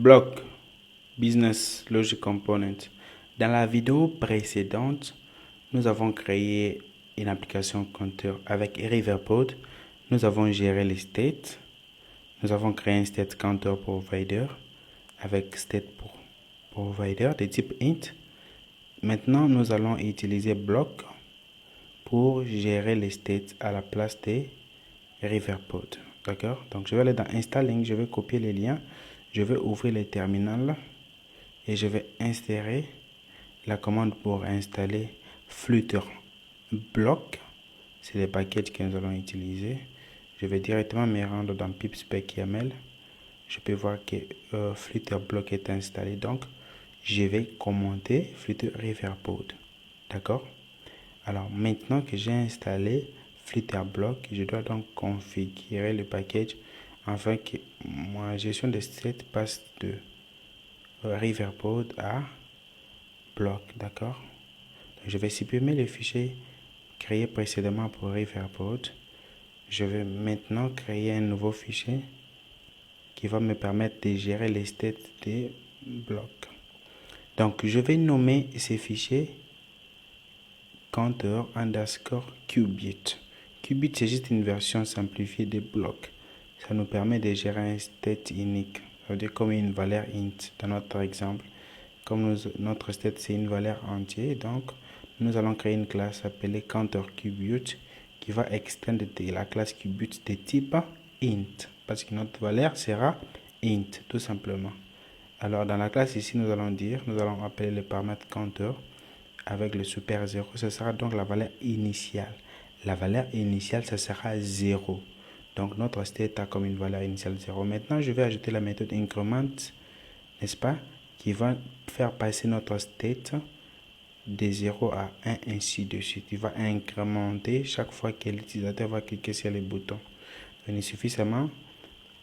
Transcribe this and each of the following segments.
Block Business Logic Component. Dans la vidéo précédente, nous avons créé une application compteur avec Riverpod. Nous avons géré les states. Nous avons créé un state counter provider avec state provider de type int. Maintenant, nous allons utiliser block pour gérer les states à la place des Riverpod. D'accord? Donc, je vais aller dans Installing, je vais copier les liens, je vais ouvrir les terminals et je vais insérer la commande pour installer Flutter Block. C'est les packages que nous allons utiliser. Je vais directement me rendre dans pipspec YAML. Je peux voir que Flutter Block est installé. Donc, je vais commenter Flutter Riverpod. D'accord? Alors, maintenant que j'ai installé Flutter Block, je dois donc configurer le package afin que ma gestion de state passe de Riverpod à Block. D'accord? Je vais supprimer les fichiers créés précédemment pour Riverpod. Je vais maintenant créer un nouveau fichier qui va me permettre de gérer les states des blocs. Donc, je vais nommer ces fichiers counter underscore qubit. Qubit, c'est juste une version simplifiée des blocs. Ça nous permet de gérer un state unique. Ça veut dire comme une valeur int dans notre exemple. Comme notre state, c'est une valeur entière, donc nous allons créer une classe appelée counterQubit qui va extendre de la classe qubit de type int, parce que notre valeur sera int, tout simplement. Alors, dans la classe ici, nous allons appeler le paramètre counter avec le super 0. Ce sera donc la valeur initiale. La valeur initiale, ça sera 0. Donc, notre state a comme une valeur initiale 0. Maintenant, je vais ajouter la méthode increment, n'est-ce pas, qui va faire passer notre state de 0 à 1 ainsi de suite. Il va incrémenter chaque fois que l'utilisateur va cliquer sur les boutons. Donc, il suffit seulement.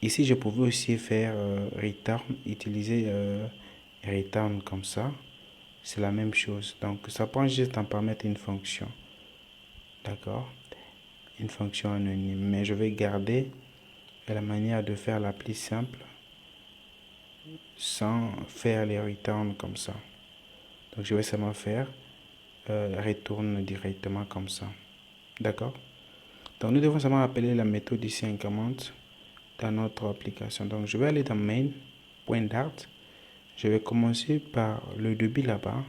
Ici, je pouvais aussi faire return, utiliser return comme ça. C'est la même chose. Donc, ça prend juste un paramètre, une fonction. D'accord? Une fonction anonyme. Mais je vais garder la manière de faire la plus simple sans faire les returns comme ça. Donc, je vais seulement faire retourne directement comme ça. D'accord? Donc, nous devons seulement appeler la méthode ici increment dans notre application. Donc, je vais aller dans main.dart. Je vais commencer par le début là-bas.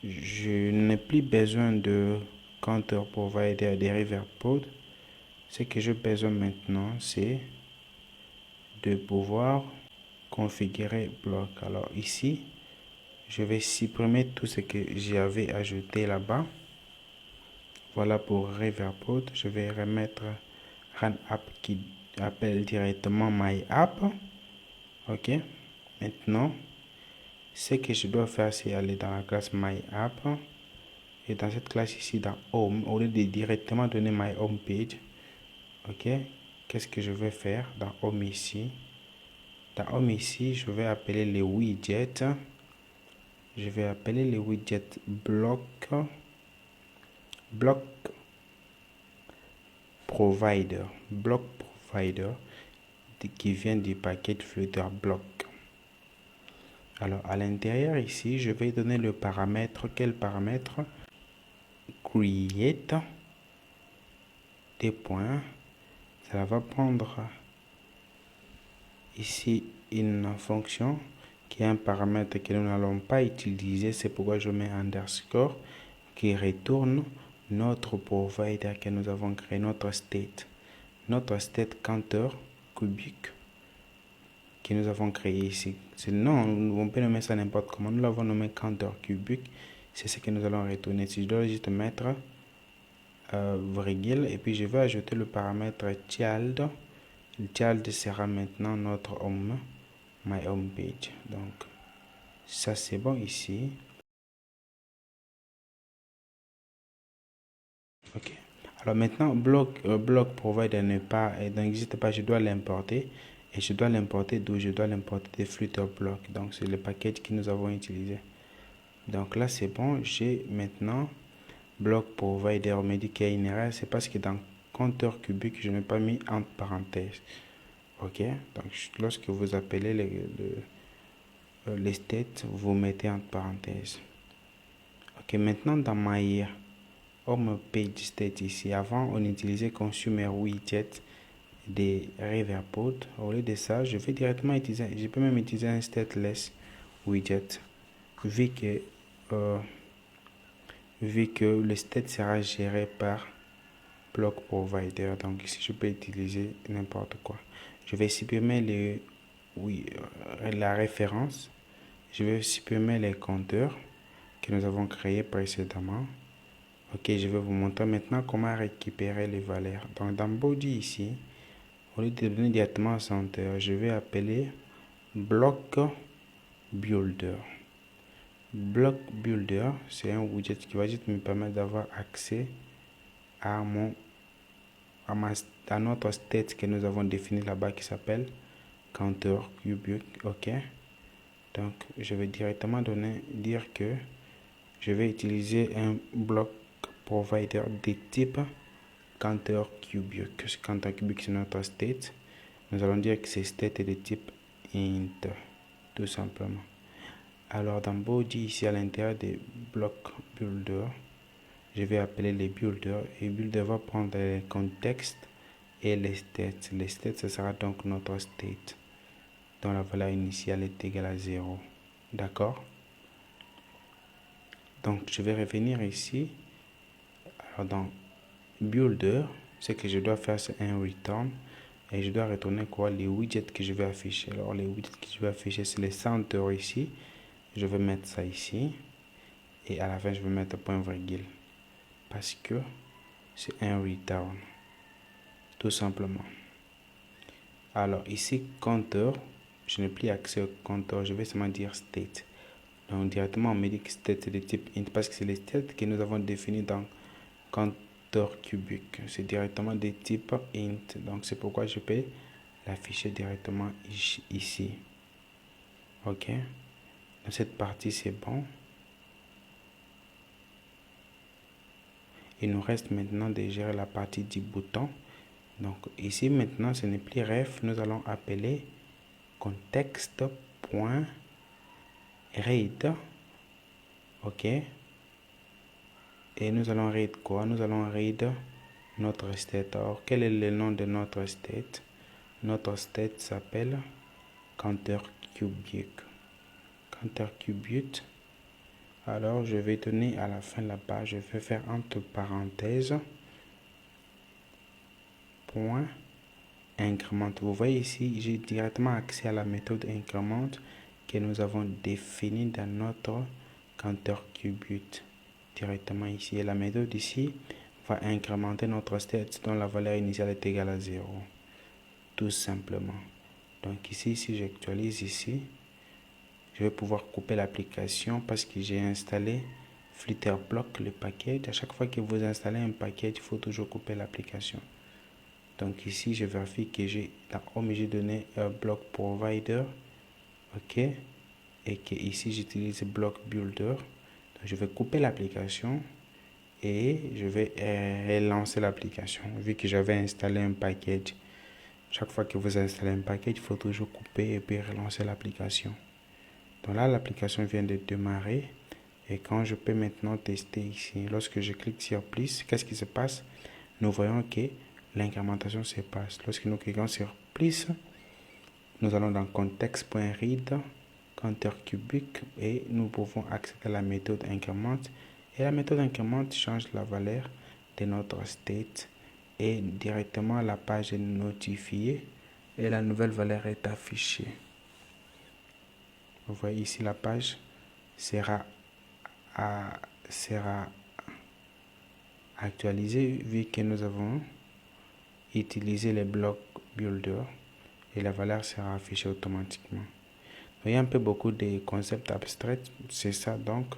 Je n'ai plus besoin de counter provider des Riverpod. Ce que j'ai besoin maintenant, c'est de pouvoir configurer bloc. Alors ici, je vais supprimer tout ce que j'avais ajouté là-bas. Voilà pour Riverpod. Je vais remettre run app qui appelle directement my app. Ok. Maintenant, ce que je dois faire, c'est aller dans la classe my app. Et dans cette classe ici, dans home, au lieu de directement donner my home page, ok, qu'est-ce que je vais faire dans home ici? Dans home ici, je vais appeler les widgets. Je vais appeler les widgets block provider. Block provider qui vient du paquet Flutter block. Alors, à l'intérieur ici, je vais donner le paramètre. Quel paramètre? Create des points. Ça va prendre ici une fonction qui est un paramètre que nous n'allons pas utiliser. C'est pourquoi je mets underscore qui retourne notre provider que nous avons créé, notre state counter cubique que nous avons créé ici. Non, on peut nommer ça n'importe comment. Nous l'avons nommé counter cubique. C'est ce que nous allons retourner. Si je dois juste mettre virgule et puis je vais ajouter le paramètre child. Le child sera maintenant notre home, my home page. Donc ça c'est bon ici. Ok. Alors maintenant block provider n'existe pas. Je dois l'importer et je dois l'importer d'où? Je dois l'importer des Flutter block. Donc c'est le package que nous avons utilisé. Donc là c'est bon. J'ai maintenant block provider. On me dit qu'il y a une erreur. C'est parce que dans compteur cubique je n'ai pas mis entre parenthèses. Ok. Donc lorsque vous appelez les states, vous mettez entre parenthèses. Ok, maintenant dans my home page state ici, avant on utilisait consumer widget des Riverpod. Au lieu de ça, je vais directement utiliser, je peux même utiliser un stateless widget vu que le state sera géré par block provider. Donc ici je peux utiliser n'importe quoi. Je vais supprimer la référence. Je vais supprimer les compteurs que nous avons créés précédemment. Ok, je vais vous montrer maintenant comment récupérer les valeurs. Donc dans body ici, au lieu de donner directement center, je vais appeler block builder. Block builder, c'est un widget qui va juste me permettre d'avoir accès à notre state que nous avons défini là-bas qui s'appelle counter cubic. Ok, donc je vais directement dire que je vais utiliser un block provider de type counter cubic. Counter cubic c'est notre state. Nous allons dire que c'est state est de type int, tout simplement. Alors dans body ici à l'intérieur des block builder, je vais appeler les builders et builder va prendre les contextes et les states. Les states ce sera donc notre state dont la valeur initiale est égale à 0. D'accord? Donc je vais revenir ici. Alors dans builder, ce que je dois faire c'est un return et je dois retourner quoi? Les widgets que je vais afficher. Alors les widgets que je vais afficher c'est les centers ici. Je vais mettre ça ici et à la fin je vais mettre point virgule parce que c'est un return tout simplement. Alors ici compteur, je n'ai plus accès au compteur, je vais seulement dire state. Donc directement on me dit que state est de type int parce que c'est les states que nous avons définis dans compteur cubique. C'est directement de type int, donc c'est pourquoi je peux l'afficher directement ici. Ok, dans cette partie c'est bon. Il nous reste maintenant de gérer la partie du bouton. Donc ici maintenant ce n'est plus ref, nous allons appeler contexte.read. Ok, et nous allons read quoi? Nous allons read notre state. Alors quel est le nom de notre state? Notre state s'appelle counter cubic. Counter cubic. Alors je vais donner à la fin là-bas, je vais faire entre parenthèses point increment. Vous voyez ici, j'ai directement accès à la méthode increment que nous avons définie dans notre counter cubic directement ici. Et la méthode ici va incrémenter notre state dont la valeur initiale est égale à 0. Tout simplement. Donc ici, si j'actualise ici, je vais pouvoir couper l'application parce que j'ai installé Flutterblock, le package. À chaque fois que vous installez un package, il faut toujours couper l'application. Donc ici, je vérifie que dans Home, j'ai donné un block provider. Ok. Et que ici, j'utilise block builder. Donc, je vais couper l'application et je vais relancer l'application. Vu que j'avais installé un package. Chaque fois que vous installez un package, il faut toujours couper et puis relancer l'application. Donc là, l'application vient de démarrer. Et quand je peux maintenant tester ici, lorsque je clique sur plus, qu'est-ce qui se passe? Nous voyons que l'incrémentation se passe. Lorsque nous cliquons sur plus, nous allons dans contexte.read, counter cubic et nous pouvons accéder à la méthode increment. Et la méthode increment change la valeur de notre state et directement la page est notifiée et la nouvelle valeur est affichée. Vous voyez ici la page sera actualisée vu que nous avons utilisé les blocs builder et la valeur sera affichée automatiquement. Il y a un peu beaucoup de concepts abstraits, c'est ça donc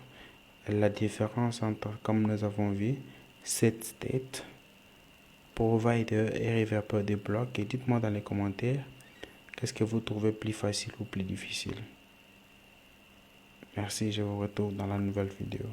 la différence entre, comme nous avons vu, set state, provider et reverper des blocs. Et dites-moi dans les commentaires qu'est-ce que vous trouvez plus facile ou plus difficile. Merci, je vous retrouve dans la nouvelle vidéo.